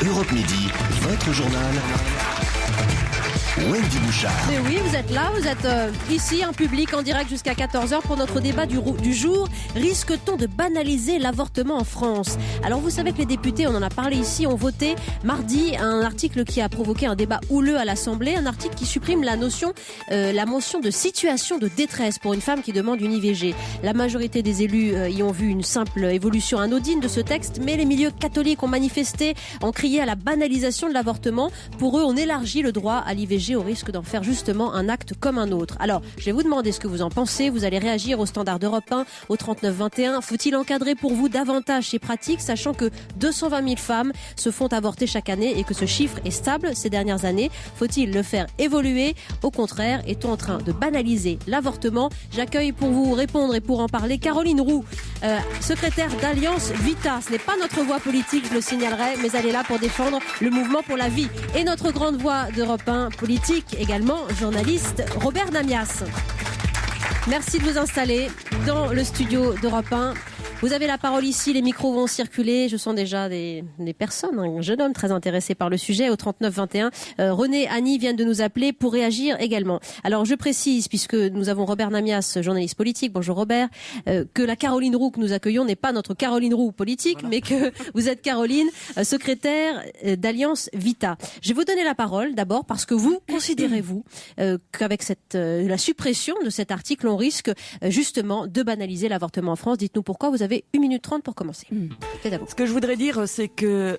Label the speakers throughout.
Speaker 1: Europe Midi, votre journal. Wendy Bouchard.
Speaker 2: Mais oui, vous êtes là, vous êtes ici en public, en direct jusqu'à 14h pour notre débat du jour. Risque-t-on de banaliser l'avortement en France ? Alors vous savez que les députés, on en a parlé ici, ont voté mardi un article qui a provoqué un débat houleux à l'Assemblée, un article qui supprime la mention de situation de détresse pour une femme qui demande une IVG. La majorité des élus y ont vu une simple évolution anodine de ce texte, mais les milieux catholiques ont manifesté, ont crié à la banalisation de l'avortement. Pour eux, on élargit le droit à l'IVG au risque d'en faire justement un acte comme un autre. Alors, je vais vous demander ce que vous en pensez. Vous allez réagir au standard d'Europe 1, au 39-21. Faut-il encadrer pour vous davantage ces pratiques, sachant que 220 000 femmes se font avorter chaque année et que ce chiffre est stable ces dernières années? Faut-il le faire évoluer? Au contraire, est-on en train de banaliser l'avortement? J'accueille pour vous répondre et pour en parler Caroline Roux, secrétaire d'Alliance Vita. Ce n'est pas notre voix politique, je le signalerai, mais elle est là pour défendre le mouvement pour la vie. Et notre grande voix d'Europe 1 politique également, journaliste Robert Namias. Merci de vous installer dans le studio d'Europe 1. Vous avez la parole ici, les micros vont circuler. Je sens déjà des personnes, un jeune homme très intéressé par le sujet au 39-21. René, Annie viennent de nous appeler pour réagir également. Alors je précise, puisque nous avons Robert Namias, journaliste politique, bonjour Robert, que la Caroline Roux que nous accueillons n'est pas notre Caroline Roux politique, voilà. Mais que vous êtes Caroline, secrétaire d'Alliance Vita. Je vais vous donner la parole d'abord parce que vous considérez-vous qu'avec la suppression de cet article, on risque justement de banaliser l'avortement en France. Dites-nous pourquoi. Vous avez 1 minute 30 pour commencer.
Speaker 3: Ce que je voudrais dire, c'est que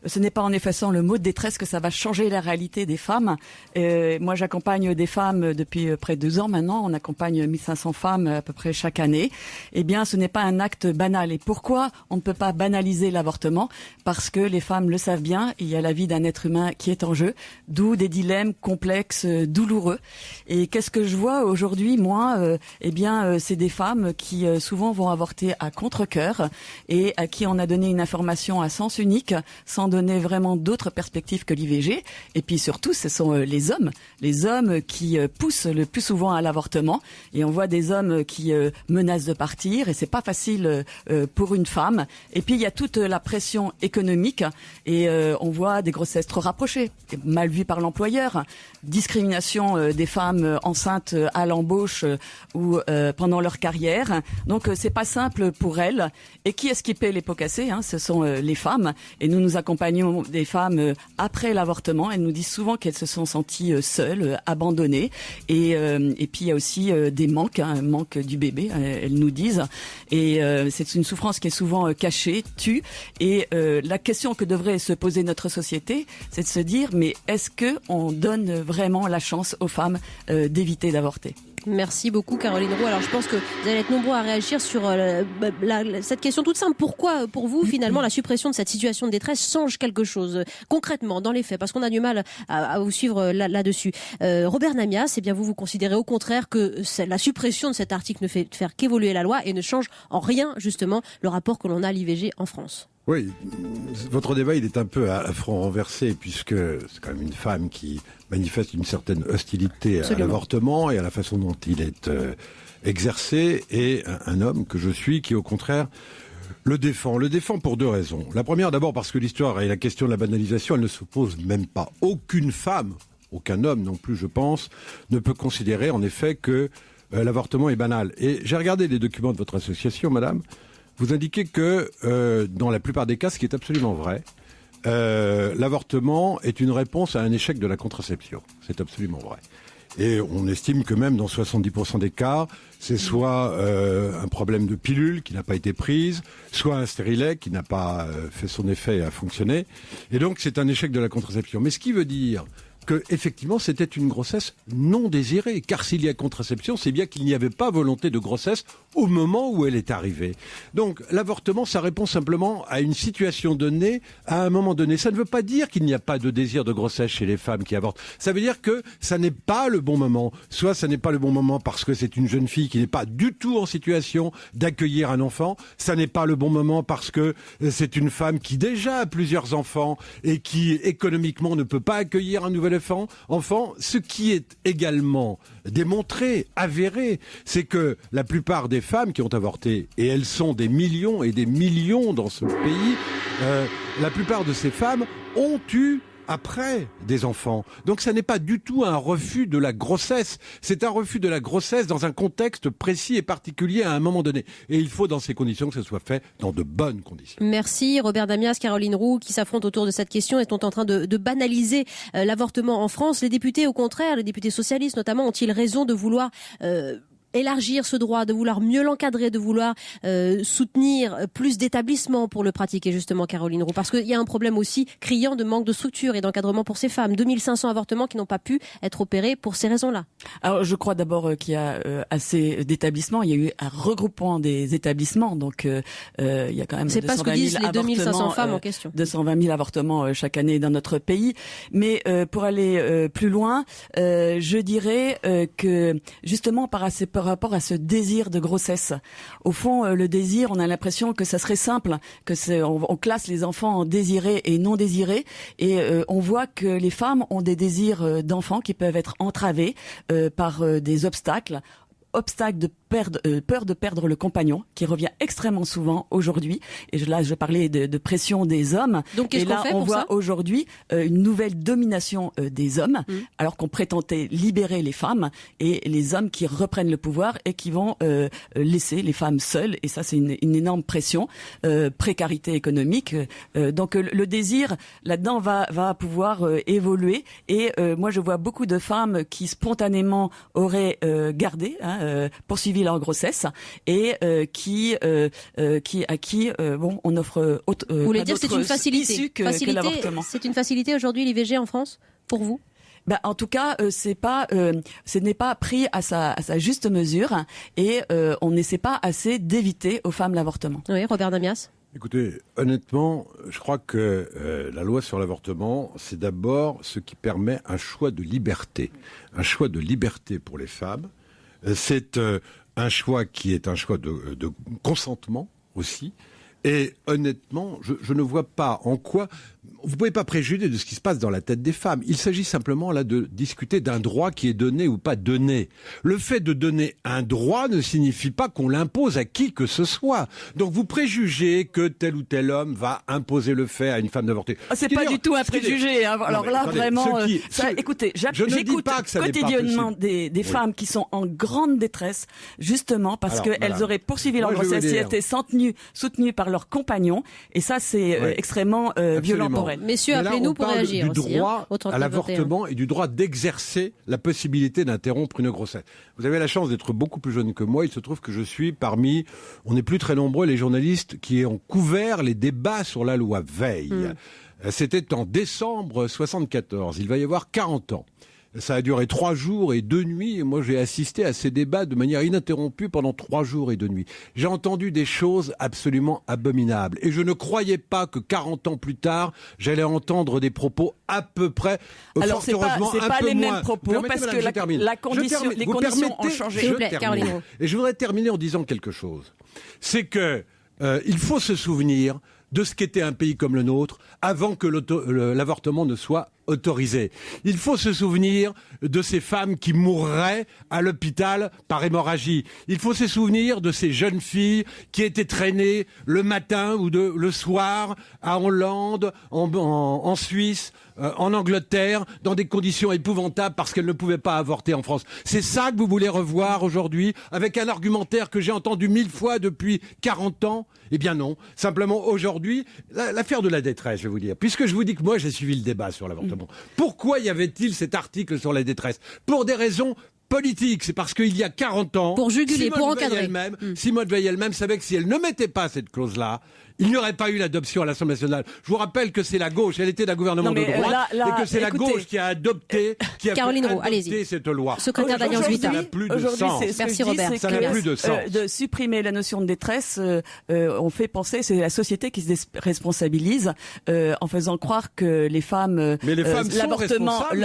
Speaker 3: ce n'est pas en effaçant le mot de détresse que ça va changer la réalité des femmes. Moi, j'accompagne des femmes depuis près de 2 ans maintenant. On accompagne 1500 femmes à peu près chaque année. Eh bien, ce n'est pas un acte banal. Et pourquoi on ne peut pas banaliser l'avortement? Parce que les femmes le savent bien, il y a la vie d'un être humain qui est en jeu, d'où des dilemmes complexes, douloureux. Et qu'est-ce que je vois aujourd'hui, moi? C'est des femmes qui souvent vont avorter à contre-cœur et à qui on a donné une information à sens unique sans donner vraiment d'autres perspectives que l'IVG. Et puis surtout, ce sont les hommes qui poussent le plus souvent à l'avortement. Et on voit des hommes qui menacent de partir et c'est pas facile pour une femme. Et puis il y a toute la pression économique et on voit des grossesses trop rapprochées, mal vues par l'employeur, discrimination des femmes enceintes à l'embauche ou pendant leur carrière. Donc c'est pas simple pour elles. Et qui est-ce qui paie les pots cassés? Ce sont les femmes. Et nous accompagnons des femmes après l'avortement. Elles nous disent souvent qu'elles se sont senties seules, abandonnées. Et puis il y a aussi des manques, un manque du bébé, elles nous disent. Et c'est une souffrance qui est souvent cachée, tue. Et la question que devrait se poser notre société, c'est de se dire, mais est-ce qu'on donne vraiment la chance aux femmes d'éviter d'avorter?
Speaker 2: Merci beaucoup Caroline Roux. Alors je pense que vous allez être nombreux à réagir sur cette question toute simple. Pourquoi pour vous finalement la suppression de cette situation de détresse change quelque chose concrètement dans les faits? Parce qu'on a du mal à vous suivre là-dessus. Robert Namias, vous considérez au contraire que la suppression de cet article ne fait faire qu'évoluer la loi et ne change en rien justement le rapport que l'on a à l'IVG en France?
Speaker 4: Oui, votre débat il est un peu à front renversé puisque c'est quand même une femme qui manifeste une certaine hostilité Absolument. À l'avortement et à la façon dont il est exercé, et un homme que je suis qui au contraire le défend pour 2 raisons. La première d'abord parce que l'histoire et la question de la banalisation elle ne se pose même pas. Aucune femme, aucun homme non plus je pense, ne peut considérer en effet que l'avortement est banal. Et j'ai regardé les documents de votre association madame. Vous indiquez que, dans la plupart des cas, ce qui est absolument vrai, l'avortement est une réponse à un échec de la contraception. C'est absolument vrai. Et on estime que même dans 70% des cas, c'est soit un problème de pilule qui n'a pas été prise, soit un stérilet qui n'a pas fait son effet et a fonctionné. Et donc, c'est un échec de la contraception. Mais ce qui veut dire que effectivement c'était une grossesse non désirée, car s'il y a contraception, c'est bien qu'il n'y avait pas volonté de grossesse au moment où elle est arrivée. Donc l'avortement, ça répond simplement à une situation donnée, à un moment donné. Ça ne veut pas dire qu'il n'y a pas de désir de grossesse chez les femmes qui avortent. Ça veut dire que ça n'est pas le bon moment. Soit ça n'est pas le bon moment parce que c'est une jeune fille qui n'est pas du tout en situation d'accueillir un enfant. Ça n'est pas le bon moment parce que c'est une femme qui déjà a plusieurs enfants et qui économiquement ne peut pas accueillir un nouvel enfant. Ce qui est également démontré, avéré, c'est que la plupart des femmes qui ont avorté, et elles sont des millions et des millions dans ce pays, la plupart de ces femmes ont eu après des enfants. Donc ça n'est pas du tout un refus de la grossesse. C'est un refus de la grossesse dans un contexte précis et particulier à un moment donné. Et il faut dans ces conditions que ce soit fait dans de bonnes conditions.
Speaker 2: Merci Robert Damias, Caroline Roux qui s'affrontent autour de cette question et sont en train de banaliser l'avortement en France. Les députés, au contraire, les députés socialistes notamment, ont-ils raison de vouloir élargir ce droit, de vouloir mieux l'encadrer, de vouloir soutenir plus d'établissements pour le pratiquer, justement, Caroline Roux? Parce qu'il y a un problème aussi criant de manque de structure et d'encadrement pour ces femmes. 2500 avortements qui n'ont pas pu être opérés pour ces raisons-là.
Speaker 3: Alors, je crois d'abord qu'il y a assez d'établissements. Il y a eu un regroupement des établissements, donc il y a quand même 220 000 avortements.
Speaker 2: C'est pas ce que disent les 2500 femmes en question.
Speaker 3: 220 000 avortements chaque année dans notre pays. Mais pour aller plus loin, je dirais que justement par rapport à ce désir de grossesse. Au fond, le désir, on a l'impression que ça serait simple, que on classe les enfants en désirés et non désirés, et on voit que les femmes ont des désirs d'enfants qui peuvent être entravés par des obstacles de peur de perdre le compagnon, qui revient extrêmement souvent aujourd'hui. Et là, je parlais de pression des hommes.
Speaker 2: Donc, qu'est-ce qu'on fait pour ça ?
Speaker 3: On voit aujourd'hui une nouvelle domination des hommes, alors qu'on prétendait libérer les femmes, et les hommes qui reprennent le pouvoir et qui vont laisser les femmes seules. Et ça, c'est une énorme pression, précarité économique. Donc, le désir, là-dedans, va pouvoir évoluer. Et moi, je vois beaucoup de femmes qui spontanément auraient gardé, poursuivi leur grossesse, et à qui on offre
Speaker 2: vous voulez dire que c'est une facilité
Speaker 3: que l'avortement.
Speaker 2: C'est une facilité aujourd'hui l'IVG en France pour vous?
Speaker 3: En tout cas, ce n'est pas pris à sa juste mesure, et on n'essaie pas assez d'éviter aux femmes l'avortement.
Speaker 2: Oui, Robert Damias.
Speaker 4: Écoutez, honnêtement, je crois que la loi sur l'avortement, c'est d'abord ce qui permet un choix de liberté pour les femmes. C'est un choix qui est un choix de consentement aussi. Et honnêtement, je ne vois pas en quoi... Vous ne pouvez pas préjuger de ce qui se passe dans la tête des femmes. Il s'agit simplement là de discuter d'un droit qui est donné ou pas donné. Le fait de donner un droit ne signifie pas qu'on l'impose à qui que ce soit. Donc vous préjugez que tel ou tel homme va imposer le fait à une femme d'avorter.
Speaker 3: C'est pas du tout un préjugé. Hein. Alors là, vraiment... écoutez, j'écoute quotidiennement des femmes qui sont en grande détresse, justement parce qu'elles auraient poursuivi leur grossesse si elles étaient soutenues par leurs compagnons. Et ça, c'est extrêmement violent pour elles.
Speaker 2: Messieurs, appelez-nous pour réagir aussi.
Speaker 4: Du droit à l'avortement et du droit d'exercer la possibilité d'interrompre une grossesse. Vous avez la chance d'être beaucoup plus jeune que moi. Il se trouve que je suis parmi, on n'est plus très nombreux, les journalistes qui ont couvert les débats sur la loi Veil. C'était en décembre 74. Il va y avoir 40 ans. Ça a duré 3 jours et 2 nuits, et moi j'ai assisté à ces débats de manière ininterrompue pendant 3 jours et 2 nuits. J'ai entendu des choses absolument abominables, et je ne croyais pas que 40 ans plus tard, j'allais entendre des propos à peu près,
Speaker 3: alors c'est pas les mêmes propos, parce que les conditions ont changé.
Speaker 2: S'il vous plaît, Caroline Roux.
Speaker 4: Et je voudrais terminer en disant quelque chose. C'est que il faut se souvenir de ce qu'était un pays comme le nôtre avant que l'avortement ne soit autorisé. Il faut se souvenir de ces femmes qui mourraient à l'hôpital par hémorragie. Il faut se souvenir de ces jeunes filles qui étaient traînées le matin ou le soir à Hollande, en Suisse, en Angleterre, dans des conditions épouvantables parce qu'elles ne pouvaient pas avorter en France. C'est ça que vous voulez revoir aujourd'hui, avec un argumentaire que j'ai entendu 1000 fois depuis 40 ans? Eh bien non. Simplement aujourd'hui, l'affaire de la détresse, je vais vous dire. Puisque je vous dis que moi j'ai suivi le débat sur l'avortement. Pourquoi y avait-il cet article sur la détresse? Pour des raisons politique, c'est parce qu'il y a 40 ans,
Speaker 2: pour juguler, pour encadrer.
Speaker 4: Simone Veil elle-même savait que si elle ne mettait pas cette clause-là, il n'y aurait pas eu l'adoption à l'Assemblée nationale. Je vous rappelle que c'est la gauche, elle était d'un gouvernement de droite, et que c'est la gauche qui a adopté, cette loi.
Speaker 2: Secrétaire d'Alliance Vita.
Speaker 4: Ça n'a plus de sens.
Speaker 2: Merci Robert.
Speaker 4: Ça n'a plus de sens.
Speaker 3: De supprimer la notion de détresse, on fait penser, c'est la société qui se responsabilise en faisant croire que les femmes,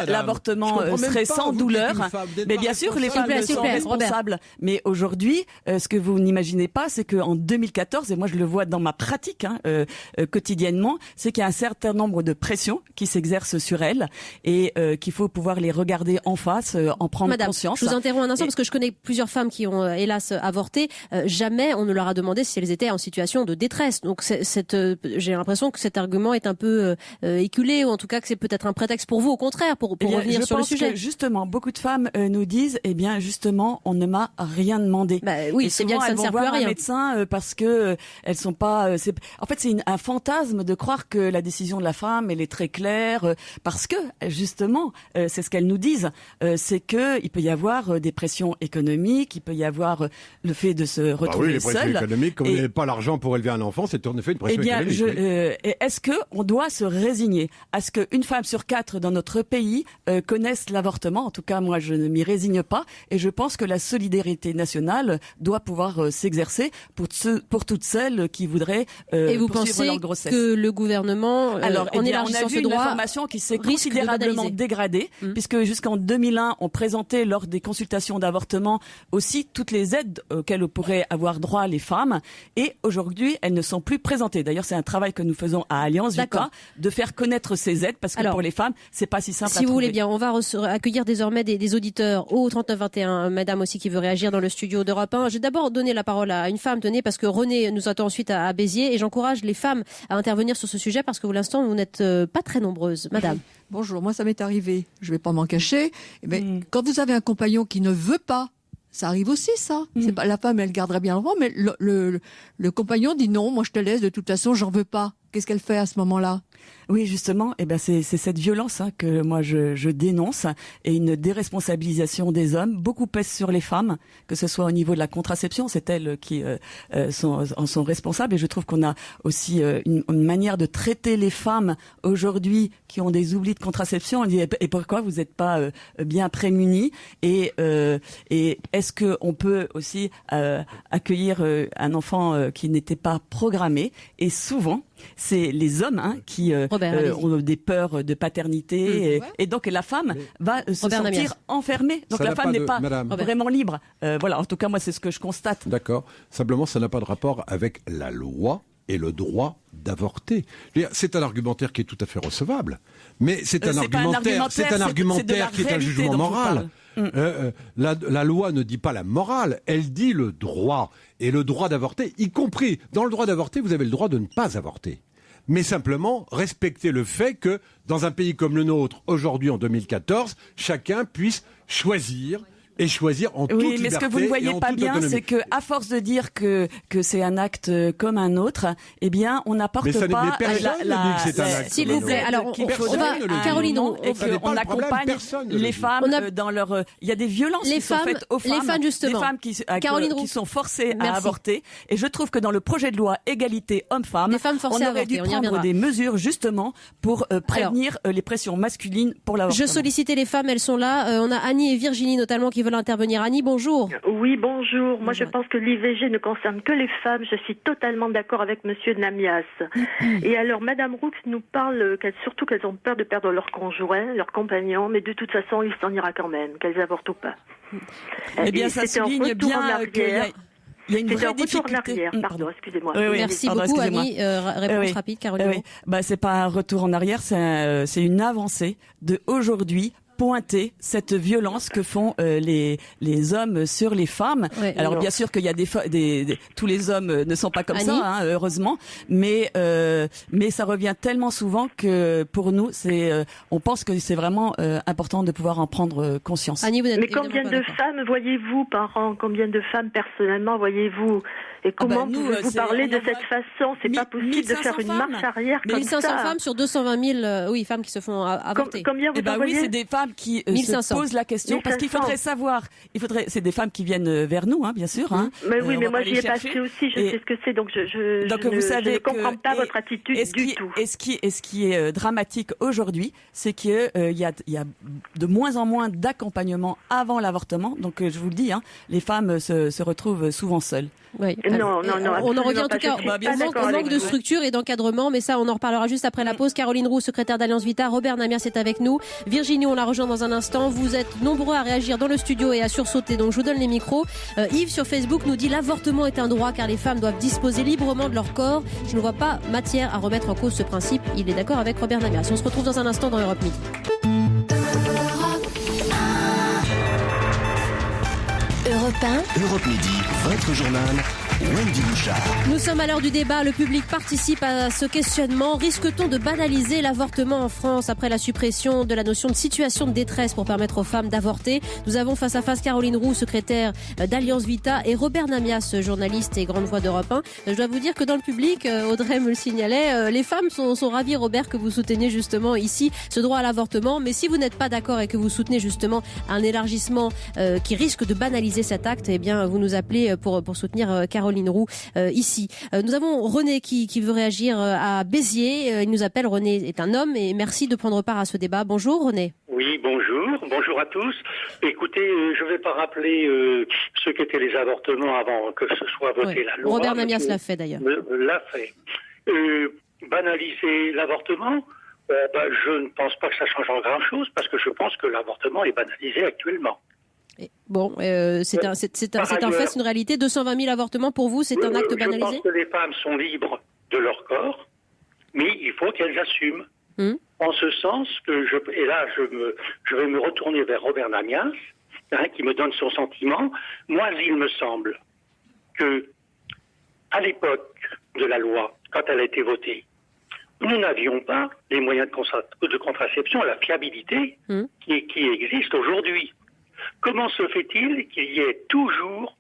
Speaker 3: l'avortement serait sans douleur. Mais bien sûr, les femmes sont responsables. Mais aujourd'hui, ce que vous n'imaginez pas, c'est qu'en 2014, et moi je le vois dans ma pratique pratique quotidiennement, c'est qu'il y a un certain nombre de pressions qui s'exercent sur elles et qu'il faut pouvoir les regarder en face, en prendre
Speaker 2: Madame,
Speaker 3: conscience.
Speaker 2: Je vous interromps un instant parce que je connais plusieurs femmes qui ont hélas avorté. Jamais on ne leur a demandé si elles étaient en situation de détresse. Donc j'ai l'impression que cet argument est un peu éculé, ou en tout cas que c'est peut-être un prétexte pour vous, au contraire, pour revenir sur le sujet.
Speaker 3: Je pense que justement, beaucoup de femmes nous disent, eh bien justement, on ne m'a rien demandé.
Speaker 2: Oui, c'est bien que ça ne sert plus à rien.
Speaker 3: Un médecin parce que elles sont pas. En fait, c'est un fantasme de croire que la décision de la femme elle est très claire, parce que justement, c'est ce qu'elles nous disent, c'est que il peut y avoir des pressions économiques, il peut y avoir le fait de se retrouver
Speaker 4: les pressions
Speaker 3: seul.
Speaker 4: Économiques, comme vous n'avez pas l'argent pour élever un enfant, c'est en effet une pression économique.
Speaker 3: Est-ce que on doit se résigner à ce qu'une femme sur 4 dans notre pays connaisse l'avortement? En tout cas, moi, je ne m'y résigne pas, et je pense que la solidarité nationale doit pouvoir s'exercer pour toutes celles qui voudraient poursuivre leur grossesse.
Speaker 2: Et vous pensez que le gouvernement, en élargissant ce droit,
Speaker 3: une information qui s'est considérablement dégradée, puisque jusqu'en 2001, on présentait lors des consultations d'avortement aussi toutes les aides auxquelles pourraient avoir droit les femmes, et aujourd'hui, elles ne sont plus présentées. D'ailleurs, c'est un travail que nous faisons à Alliance Vita, de faire connaître ces aides, parce que pour les femmes, c'est pas si simple à trouver.
Speaker 2: Si vous voulez bien, on va accueillir désormais des auditeurs au 3921. Madame aussi qui veut réagir dans le studio d'Europe 1. Je vais d'abord donner la parole à une femme, tenez, parce que René nous attend ensuite à Béziers, et j'encourage les femmes à intervenir sur ce sujet parce que pour l'instant, vous n'êtes pas très nombreuses. Madame.
Speaker 5: Bonjour, moi ça m'est arrivé, je vais pas m'en cacher. Quand vous avez un compagnon qui ne veut pas, ça arrive aussi, ça. C'est pas, la femme, elle garderait bien le droit, mais le compagnon dit non, moi je te laisse, de toute façon, j'en veux pas. Qu'est-ce qu'elle fait à ce moment-là?
Speaker 3: Oui, justement, c'est cette violence que moi je dénonce, et une déresponsabilisation des hommes. Beaucoup pèse sur les femmes, que ce soit au niveau de la contraception, c'est elles qui en sont responsables. Et je trouve qu'on a aussi une manière de traiter les femmes aujourd'hui qui ont des oublis de contraception. On dit, et pourquoi vous n'êtes pas bien prémunis? Et est-ce que on peut aussi accueillir un enfant qui n'était pas programmé? Et souvent, c'est les hommes qui ont des peurs de paternité, et donc la femme va se sentir enfermée. Donc la femme n'est pas vraiment libre. Voilà, en tout cas moi c'est ce que je constate.
Speaker 4: D'accord. Simplement ça n'a pas de rapport avec la loi et le droit d'avorter. C'est un argumentaire qui est tout à fait recevable, mais c'est un argumentaire qui est un jugement moral. La loi ne dit pas la morale, elle dit le droit. Et le droit d'avorter, y compris dans le droit d'avorter, vous avez le droit de ne pas avorter. Mais simplement respecter le fait que dans un pays comme le nôtre, aujourd'hui en 2014, chacun puisse choisir en toute liberté.
Speaker 3: Mais ce que vous ne voyez pas bien, c'est que à force de dire que c'est un acte comme un autre, eh bien, on n'apporte pas
Speaker 2: S'il vous plaît, alors Caroline,
Speaker 3: on accompagne les femmes dans leur. Il y a des violences qui sont faites aux femmes, des femmes qui sont forcées à avorter. Et je trouve que dans le projet de loi égalité hommes-femmes, on aurait dû prendre des mesures justement pour prévenir les pressions masculines pour l'avortement.
Speaker 2: Je sollicitais les femmes, elles sont là. On a Annie et Virginie notamment qui veulent intervenir. Annie, bonjour.
Speaker 6: Oui, bonjour. Moi, je pense que l'IVG ne concerne que les femmes. Je suis totalement d'accord avec Monsieur Namias. Et alors, Madame Roux nous parle surtout qu'elles ont peur de perdre leur conjoint, leur compagnon, mais de toute façon, il s'en ira quand même, qu'elles avortent ou pas.
Speaker 3: Eh bien, ça souligne bien qu'il y a une vraie
Speaker 6: difficulté. En arrière, pardon, excusez-moi.
Speaker 2: Merci beaucoup, Annie. Réponse rapide, Caroline.
Speaker 3: C'est pas un retour en arrière, c'est une avancée de aujourd'hui. Pointer cette violence que font les hommes sur les femmes. Alors bien sûr qu'il y a tous les hommes ne sont pas comme ça, heureusement, mais ça revient tellement souvent que pour nous on pense que c'est vraiment important de pouvoir en prendre conscience.
Speaker 2: Annie,
Speaker 6: mais combien de femmes voyez-vous par an? Combien de femmes personnellement voyez-vous? Et comment pouvez-vous parler de cette façon? C'est pas possible de faire une marche arrière comme ça.
Speaker 2: 1500 femmes sur 220 000 femmes qui se font avorter.
Speaker 6: Combien vous en voyez?
Speaker 3: Oui, c'est des femmes qui se posent la question 1500. Parce qu'il faudrait savoir. C'est des femmes qui viennent vers nous, bien sûr.
Speaker 6: Mais oui, mais moi j'y ai passé aussi. Je sais ce que c'est, donc je ne comprends pas votre attitude du tout.
Speaker 3: Et ce qui est dramatique aujourd'hui, c'est qu'il y a de moins en moins d'accompagnement avant l'avortement. Donc je vous le dis, les femmes se retrouvent souvent seules.
Speaker 2: Oui.
Speaker 6: Non,
Speaker 2: on en revient en
Speaker 6: absolument
Speaker 2: tout cas
Speaker 6: pas.
Speaker 2: au manque de structure et d'encadrement, mais ça on en reparlera juste après la pause. Caroline Roux, secrétaire d'Alliance Vita, Robert Namias est avec nous, Virginie on la rejoint dans un instant. Vous êtes nombreux à réagir dans le studio et à sursauter, donc je vous donne les micros. Yves sur Facebook nous dit l'avortement est un droit car les femmes doivent disposer librement de leur corps. Je ne vois pas matière à remettre en cause ce principe. Il est d'accord avec Robert Namias. On se retrouve dans un instant dans Europe Midi.
Speaker 1: Europe 1, Europe Midi, votre journal, Wendy Bouchard.
Speaker 2: Nous sommes à l'heure du débat. Le public participe à ce questionnement. Risque-t-on de banaliser l'avortement en France après la suppression de la notion de situation de détresse pour permettre aux femmes d'avorter? Nous avons face à face Caroline Roux, secrétaire d'Alliance Vita, et Robert Namias, journaliste et grande voix d'Europe 1. Je dois vous dire que dans le public, Audrey me le signalait, les femmes sont ravies, Robert, que vous souteniez justement ici ce droit à l'avortement. Mais si vous n'êtes pas d'accord et que vous soutenez justement un élargissement qui risque de banaliser cet acte, eh bien, vous nous appelez pour soutenir Caroline Roux ici. Nous avons René qui veut réagir à Béziers. Il nous appelle. René est un homme et merci de prendre part à ce débat. Bonjour René.
Speaker 7: Oui, bonjour à tous. Écoutez, je ne vais pas rappeler ce qu'étaient les avortements avant que ce soit voté la loi.
Speaker 2: Robert Namias l'a fait d'ailleurs.
Speaker 7: L'a fait. Banaliser l'avortement, je ne pense pas que ça change en grand-chose parce que je pense que l'avortement est banalisé actuellement.
Speaker 2: Bon, c'est un fait, c'est une réalité. 220 000 avortements pour vous, c'est un acte banalisé?
Speaker 7: Je pense que les femmes sont libres de leur corps, mais il faut qu'elles assument. En ce sens que je vais me retourner vers Robert Namias, qui me donne son sentiment. Moi, il me semble que à l'époque de la loi, quand elle a été votée, nous n'avions pas les moyens de contraception, la fiabilité qui existe aujourd'hui. Comment se fait-il qu'il y ait toujours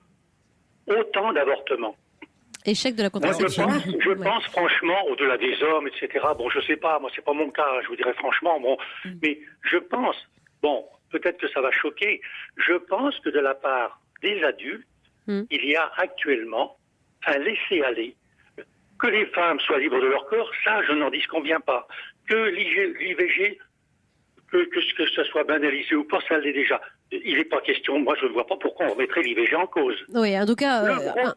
Speaker 7: autant d'avortements?
Speaker 2: Échec de la contraception.
Speaker 7: Je pense franchement, au-delà des hommes, etc. Bon, je sais pas, moi c'est pas mon cas, je vous dirais franchement, mais je pense, peut-être que ça va choquer, je pense que de la part des adultes, il y a actuellement un laisser-aller. Que les femmes soient libres de leur corps, ça je n'en disconviens pas. Que l'IVG, que ce soit banalisé ou pas, ça l'est déjà. Il n'est pas question, moi je ne vois pas pourquoi on remettrait l'IVG en cause.
Speaker 2: Oui, en tout cas,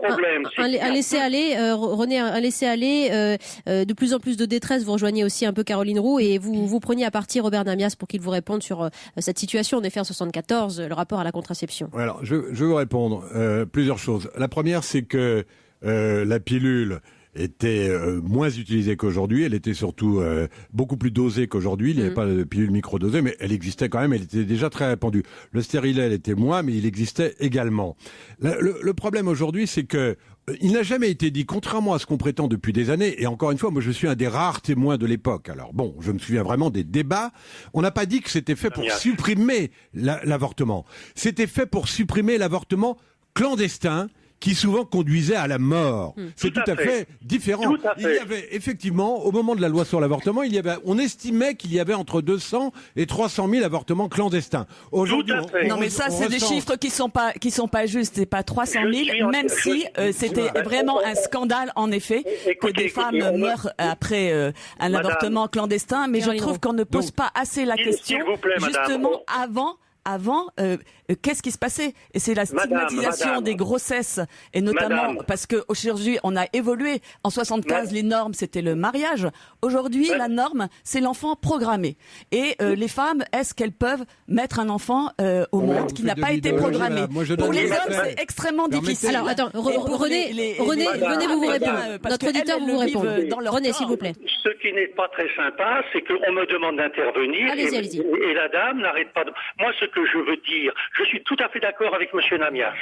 Speaker 2: un laisser-aller, René, un laisser-aller, de plus en plus de détresse. Vous rejoignez aussi un peu Caroline Roux et vous preniez à partie Robert Namias pour qu'il vous réponde sur cette situation. En effet, en 74, le rapport à la contraception.
Speaker 4: Alors, je vais vous répondre plusieurs choses. La première, c'est que la pilule était moins utilisée qu'aujourd'hui. Elle était surtout beaucoup plus dosée qu'aujourd'hui. Il n'y avait pas de pilule microdosée, mais elle existait quand même. Elle était déjà très répandue. Le stérilet, elle était moins, mais il existait également. Le problème aujourd'hui, c'est que il n'a jamais été dit, contrairement à ce qu'on prétend depuis des années, et encore une fois, moi je suis un des rares témoins de l'époque. Alors bon, je me souviens vraiment des débats. On n'a pas dit que c'était fait pour supprimer l'avortement. C'était fait pour supprimer l'avortement clandestin, qui souvent conduisait à la mort. C'est tout à fait différent. Il y avait effectivement, au moment de la loi sur l'avortement, on estimait qu'il y avait entre 200 et 300 000 avortements clandestins. Aujourd'hui,
Speaker 3: non mais ça c'est des chiffres qui sont pas justes. C'est pas 300 000, même si c'était vraiment un scandale en effet que des femmes meurent après un avortement clandestin. Mais je trouve qu'on ne pose pas assez la question justement avant, qu'est-ce qui se passait? Et c'est la stigmatisation des grossesses, et notamment parce que aujourd'hui on a évolué. En 75, les normes c'était le mariage. Aujourd'hui, la norme c'est l'enfant programmé. Et les femmes, est-ce qu'elles peuvent mettre un enfant au monde qui n'a pas été programmé? Pour les hommes, c'est extrêmement difficile.
Speaker 2: Alors attends, René, venez vous répondre. Notre auditeur vous répond. René, s'il vous plaît.
Speaker 7: Ce qui n'est pas très sympa, c'est qu'on me demande d'intervenir et la dame n'arrête pas de... Moi, ce que je veux dire, je suis tout à fait d'accord avec M. Namias.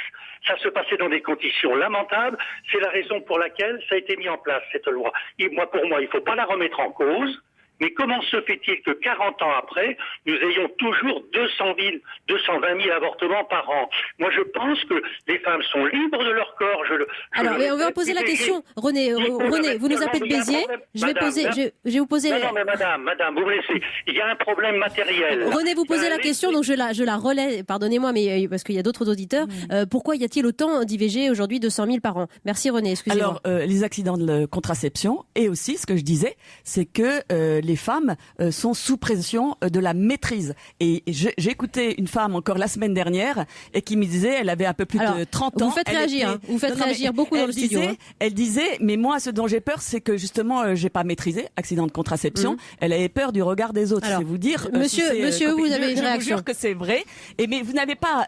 Speaker 7: Ça se passait dans des conditions lamentables. C'est la raison pour laquelle ça a été mis en place, cette loi. Et pour moi, il ne faut pas la remettre en cause. Mais comment se fait-il que 40 ans après, nous ayons toujours 220 000 avortements par an? Moi, je pense que les femmes sont libres de leur corps.
Speaker 2: Alors, on va poser la question. René, vous nous appelez de Béziers. Je vais vous poser...
Speaker 7: Non, mais madame, vous me laissez. Il y a un problème matériel.
Speaker 2: René, vous posez la question, donc je la relais. Pardonnez-moi, mais parce qu'il y a d'autres auditeurs. Pourquoi y a-t-il autant d'IVG aujourd'hui, 200 000 par an? Merci René, excusez-moi.
Speaker 3: Alors, les accidents de contraception, et aussi, ce que je disais, c'est que les femmes sont sous pression de la maîtrise. Et j'ai écouté une femme encore la semaine dernière et qui me disait, elle avait un peu plus de 30 ans.
Speaker 2: Vous faites réagir, vous faites réagir beaucoup dans le studio.
Speaker 3: Elle disait, mais moi, ce dont j'ai peur, c'est que justement, j'ai pas maîtrisé, accident de contraception. Elle avait peur du regard des autres. C'est vous dire.
Speaker 2: Monsieur, vous avez une réaction.
Speaker 3: Je vous jure que c'est vrai. Mais vous n'avez pas.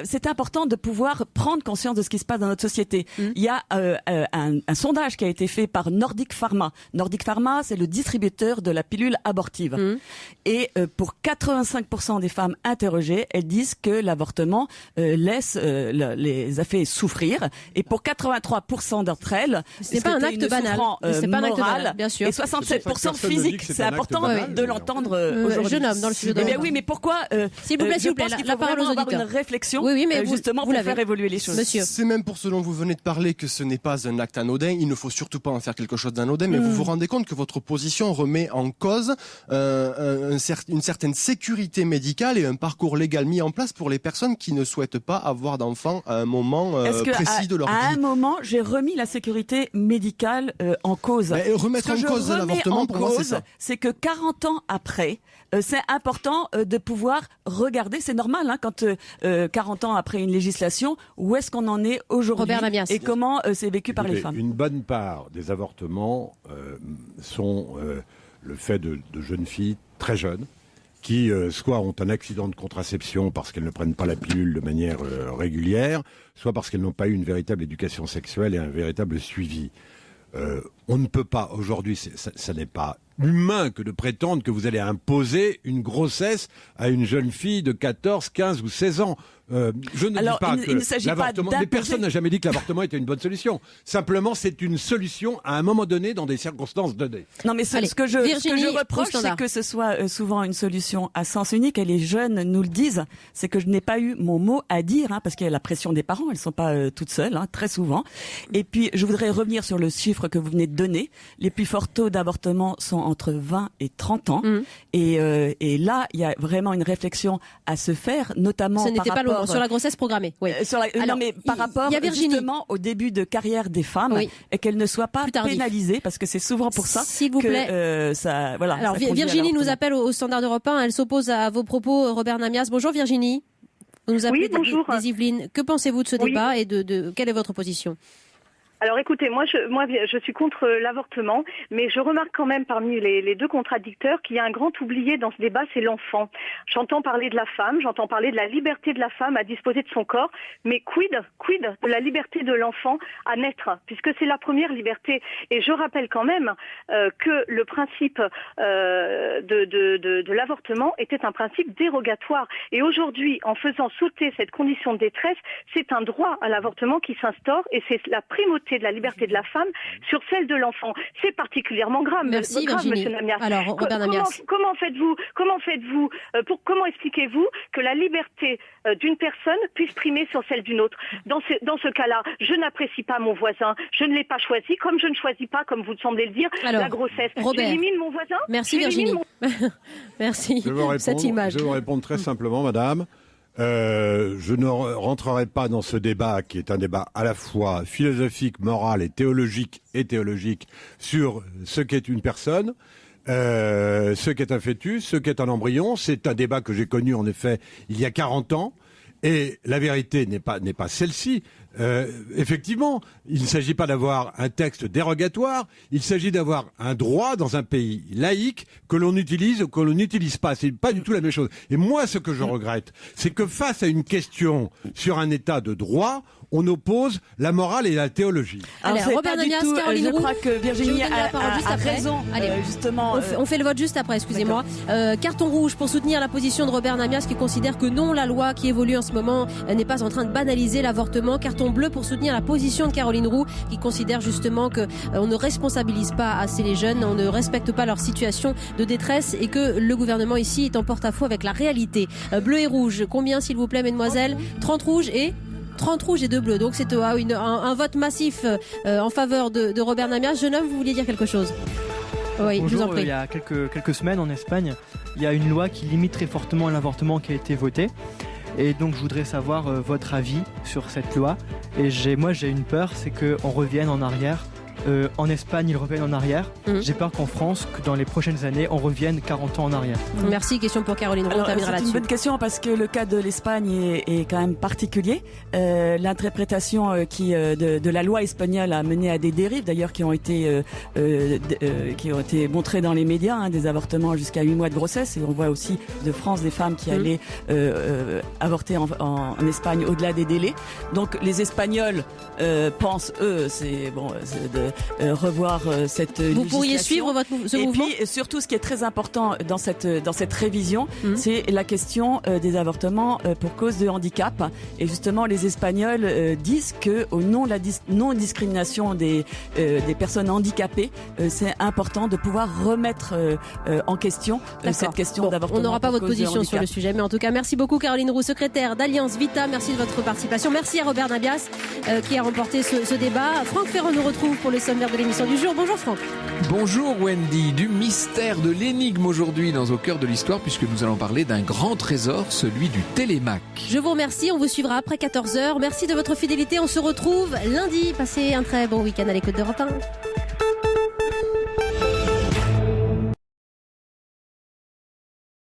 Speaker 3: C'est important de pouvoir prendre conscience de ce qui se passe dans notre société. Il y a un sondage qui a été fait par Nordic Pharma. Nordic Pharma, c'est le distributeur de la pilule abortive. Et pour 85% des femmes interrogées, elles disent que l'avortement les a fait souffrir. Et pour 83% d'entre elles,
Speaker 2: c'est pas un acte banal.
Speaker 3: C'est pas un acte
Speaker 2: banal, bien sûr.
Speaker 3: Et 67% physique. C'est important de l'entendre aujourd'hui.
Speaker 2: Jeune homme dans le studio.
Speaker 3: Oui, mais pourquoi
Speaker 2: s'il vous plaît,
Speaker 3: la parole aux auditeurs. Une réflexion,
Speaker 2: mais
Speaker 3: justement pour faire évoluer les choses.
Speaker 2: Monsieur.
Speaker 8: C'est même pour ce dont vous venez de parler que ce n'est pas un acte anodin. Il ne faut surtout pas en faire quelque chose d'anodin, mais vous vous rendez compte que votre position remet en cause une certaine sécurité médicale et un parcours légal mis en place pour les personnes qui ne souhaitent pas avoir d'enfants à un moment précis de leur vie.
Speaker 3: À un moment, j'ai remis la sécurité médicale en cause.
Speaker 8: Remettre en cause l'avortement, pour moi, c'est ça.
Speaker 3: C'est que 40 ans après, c'est important de pouvoir regarder, c'est normal quand 40 ans après une législation, où est-ce qu'on en est aujourd'hui et comment c'est vécu par les femmes.
Speaker 4: Une bonne part des avortements sont le fait de jeunes filles très jeunes qui soit ont un accident de contraception parce qu'elles ne prennent pas la pilule de manière régulière, soit parce qu'elles n'ont pas eu une véritable éducation sexuelle et un véritable suivi. On ne peut pas, aujourd'hui, ça n'est pas humain que de prétendre que vous allez imposer une grossesse à une jeune fille de 14, 15 ou 16 ans. Je ne dis pas que l'avortement... Mais personne n'a jamais dit que l'avortement était une bonne solution. Simplement, c'est une solution à un moment donné, dans des circonstances données.
Speaker 3: Non, mais ce que je reproche, c'est que ce soit souvent une solution à sens unique. Et les jeunes nous le disent. C'est que je n'ai pas eu mon mot à dire, parce qu'il y a la pression des parents. Elles ne sont pas toutes seules, très souvent. Et puis, je voudrais revenir sur le chiffre que vous venez de donner. Les plus forts taux d'avortement sont entre 20 et 30 ans. Et là, il y a vraiment une réflexion à se faire, notamment par rapport...
Speaker 2: Sur la grossesse programmée, oui.
Speaker 3: Alors, mais par rapport justement au début de carrière des femmes, et qu'elles ne soient pas pénalisées, parce que c'est souvent pour ça que ça... Voilà.
Speaker 2: Alors Virginie nous appelle au Standard Europe 1, elle s'oppose à vos propos, Robert Namias. Bonjour Virginie. Vous nous appelez des Yvelines. Que pensez-vous de ce débat et de quelle est votre position ?
Speaker 9: Alors écoutez, moi je suis contre l'avortement, mais je remarque quand même parmi les deux contradicteurs qu'il y a un grand oublié dans ce débat, c'est l'enfant. J'entends parler de la femme, j'entends parler de la liberté de la femme à disposer de son corps, mais quid de la liberté de l'enfant à naître, puisque c'est la première liberté. Et je rappelle quand même que le principe de l'avortement était un principe dérogatoire. Et aujourd'hui, en faisant sauter cette condition de détresse, c'est un droit à l'avortement qui s'instaure et c'est la primauté de la liberté de la femme sur celle de l'enfant. C'est particulièrement grave.
Speaker 2: Merci
Speaker 9: grave,
Speaker 2: Virginie.
Speaker 9: Monsieur Namias.
Speaker 2: Alors, Robert Namias.
Speaker 9: Comment expliquez-vous que la liberté d'une personne puisse primer sur celle d'une autre? Dans ce cas-là, je n'apprécie pas mon voisin, je ne l'ai pas choisi, comme je ne choisis pas, comme vous semblez le dire, la grossesse.
Speaker 2: Robert,
Speaker 9: j'élimine mon voisin.
Speaker 2: Merci Virginie. Merci. Cette image.
Speaker 4: Je vais vous répondre très simplement, madame. Je ne rentrerai pas dans ce débat qui est un débat à la fois philosophique, moral et théologique sur ce qu'est une personne, ce qu'est un fœtus, ce qu'est un embryon. C'est un débat que j'ai connu en effet il y a 40 ans et la vérité n'est pas celle-ci. Effectivement, il ne s'agit pas d'avoir un texte dérogatoire, il s'agit d'avoir un droit dans un pays laïque que l'on utilise ou que l'on n'utilise pas. C'est pas du tout la même chose. Et moi, ce que je regrette, c'est que face à une question sur un état de droit, on oppose la morale et la théologie.
Speaker 2: Alors, Robert Namias, Caroline Roux,
Speaker 3: je crois que Virginie a raison.
Speaker 2: Allez,
Speaker 3: justement.
Speaker 2: On fait le vote juste après, excusez-moi. Carton rouge pour soutenir la position de Robert Namias qui considère que non, la loi qui évolue en ce moment n'est pas en train de banaliser l'avortement. Carton bleu pour soutenir la position de Caroline Roux qui considère justement que on ne responsabilise pas assez les jeunes, on ne respecte pas leur situation de détresse et que le gouvernement ici est en porte-à-faux avec la réalité. Bleu et rouge, combien s'il vous plaît mesdemoiselles? 30 rouges et 2 bleus. Donc c'est un vote massif en faveur de Robert Namias. Jeune homme, vous vouliez dire quelque chose? Oui,
Speaker 10: bonjour,
Speaker 2: je vous en prie.
Speaker 10: Il y a quelques semaines en Espagne, il y a une loi qui limite très fortement l'avortement qui a été votée. Et donc je voudrais savoir votre avis sur cette loi. Et j'ai une peur, c'est qu'on revienne en arrière En Espagne, ils reviennent en arrière. J'ai peur qu'en France, que dans les prochaines années, on revienne 40 ans en arrière.
Speaker 2: Merci. Question pour Caroline Roux. On terminera là-dessus.
Speaker 3: C'est une bonne question parce que le cas de l'Espagne est quand même particulier. L'interprétation de la loi espagnole a mené à des dérives, d'ailleurs, qui ont été montrées dans les médias, hein, des avortements jusqu'à 8 mois de grossesse. Et on voit aussi de France des femmes qui allaient avorter en Espagne au-delà des délais. Donc les Espagnols pensent, eux, de revoir cette législation.
Speaker 2: Vous pourriez suivre ce mouvement.
Speaker 3: Et puis surtout, ce qui est très important dans cette révision, c'est la question des avortements pour cause de handicap. Et justement, les Espagnols disent que au nom de la non-discrimination des personnes handicapées, c'est important de pouvoir remettre en question cette question d'avortement.
Speaker 2: On n'aura pas votre position sur le sujet, mais en tout cas, merci beaucoup Caroline Roux, secrétaire d'Alliance Vita. Merci de votre participation. Merci à Robert Nabias qui a remporté ce débat. Franck Ferrand nous retrouve pour le sommaire de l'émission du jour. Bonjour Franck.
Speaker 11: Bonjour Wendy. Du mystère, de l'énigme aujourd'hui dans Au cœur de l'histoire, puisque nous allons parler d'un grand trésor, celui du Télémac.
Speaker 2: Je vous remercie. On vous suivra après 14h. Merci de votre fidélité. On se retrouve lundi. Passez un très bon week-end à l'écoute d'Europe 1.